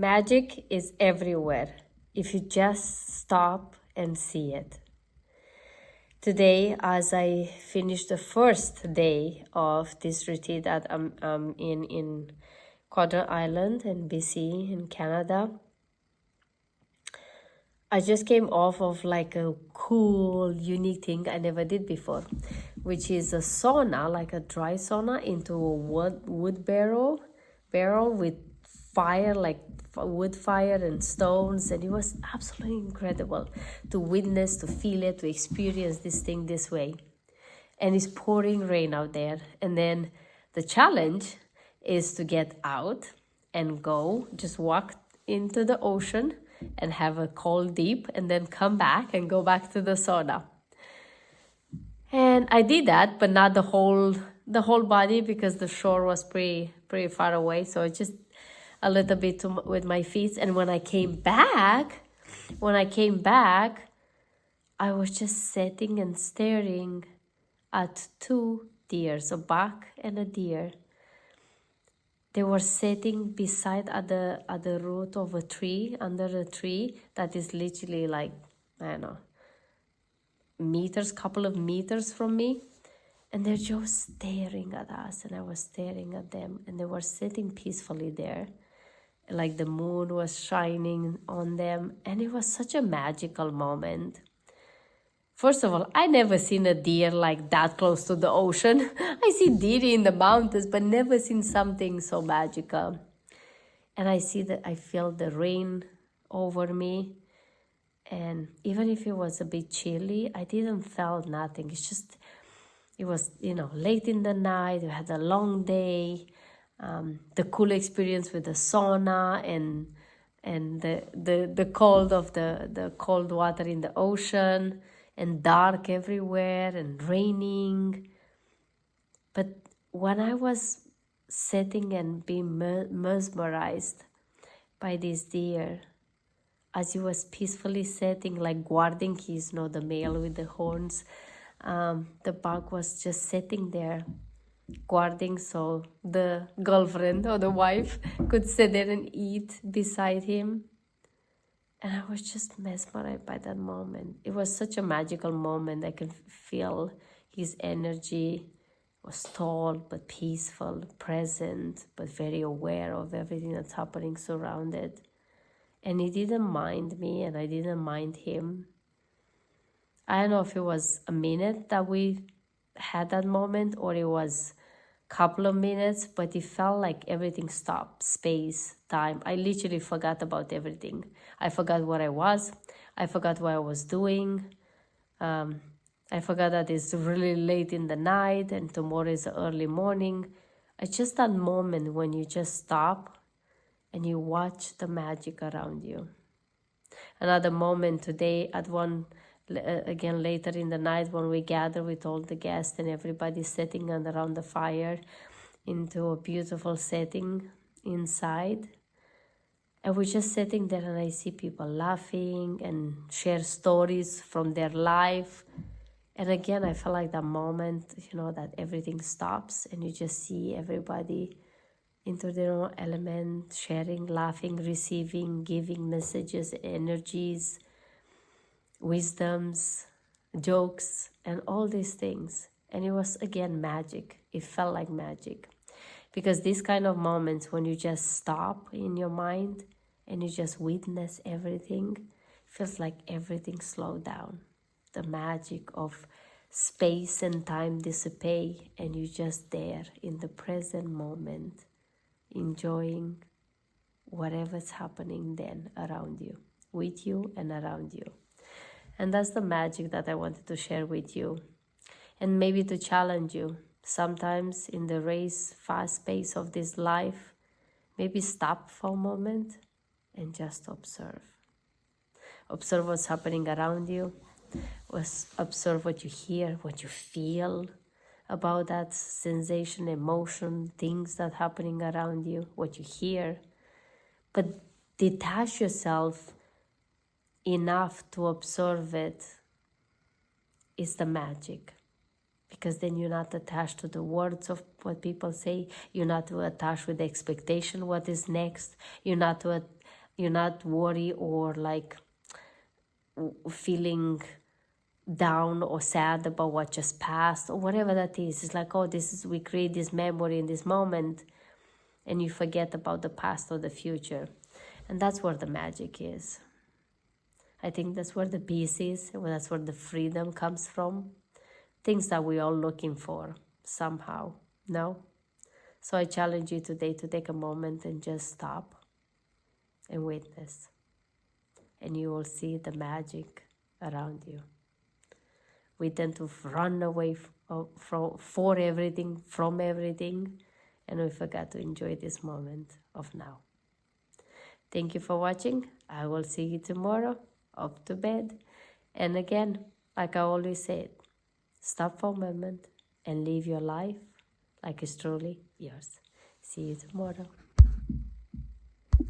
Magic is everywhere if you just stop and see it. Today, as I finish the first day of this retreat that I'm in Quadra Island in BC in Canada, I just came off of like a cool, unique thing I never did before, which is a sauna, like a dry sauna into a wood barrel with fire, like wood fire and stones. And it was absolutely incredible to witness, to feel it, to experience this thing this way. And it's pouring rain out there. And then the challenge is to get out and go, just walk into the ocean and have a cold dip and then come back and go back to the sauna. And I did that, but not the whole body, because the shore was pretty far away. So just a little bit with my feet. And when I came back, I was just sitting and staring at two deers, a buck and a deer. They were sitting beside at the root of a tree, under a tree that is literally like, I don't know, couple of meters from me. And they're just staring at us, and I was staring at them, and they were sitting peacefully there. Like the moon was shining on them, and it was such a magical moment. First of all, I never seen a deer like that close to the ocean. I see deer in the mountains, but never seen something so magical. And I feel the rain over me. And even if it was a bit chilly, I didn't feel nothing. It was, late in the night. We had a long day. The cool experience with the sauna and the cold of the cold water in the ocean, and dark everywhere and raining. But when I was sitting and being mesmerized by this deer, as he was peacefully sitting, like guarding his, the male with the horns, the buck was just sitting there guarding, so the girlfriend or the wife could sit there and eat beside him. And I was just mesmerized by that moment. It was such a magical moment. I could feel his energy. Was tall but peaceful, present but very aware of everything that's happening surrounded. And he didn't mind me, and I didn't mind him. I don't know if it was a minute that we had that moment, or it was a couple of minutes, but it felt like everything stopped. Space, time. I literally forgot about everything. I forgot what I was. I forgot what I was doing. I forgot that it's really late in the night and tomorrow is early morning. It's just that moment when you just stop and you watch the magic around you. Another moment today again later in the night, when we gather with all the guests and everybody sitting around the fire into a beautiful setting inside. And we're just sitting there, and I see people laughing and share stories from their life. And again, I felt like that moment, that everything stops and you just see everybody into their own element, sharing, laughing, receiving, giving messages, energies, wisdoms, jokes, and all these things. And it was, again, magic. It felt like magic. Because these kind of moments when you just stop in your mind and you just witness everything, feels like everything slowed down. The magic of space and time dissipate, and you're just there in the present moment, enjoying whatever's happening then around you, with you and around you. And that's the magic that I wanted to share with you, and maybe to challenge you. Sometimes in the race, fast pace of this life, maybe stop for a moment and just observe. Observe what's happening around you. Observe what you hear, what you feel about that sensation, emotion, things that are happening around you, what you hear. But detach yourself enough to observe it is the magic. Because then you're not attached to the words of what people say. You're not attached with the expectation what is next. You're not you're not worried or like feeling down or sad about what just passed or whatever that is. It's like, oh, we create this memory in this moment, and you forget about the past or the future. And that's where the magic is. I think that's where the peace is, and that's where the freedom comes from. Things that we're all looking for somehow, no? So I challenge you today to take a moment and just stop and witness. And you will see the magic around you. We tend to run away for everything, from everything, and we forgot to enjoy this moment of now. Thank you for watching. I will see you tomorrow, off to bed. And again, like I always said, stop for a moment and live your life like it's truly yours. See you tomorrow.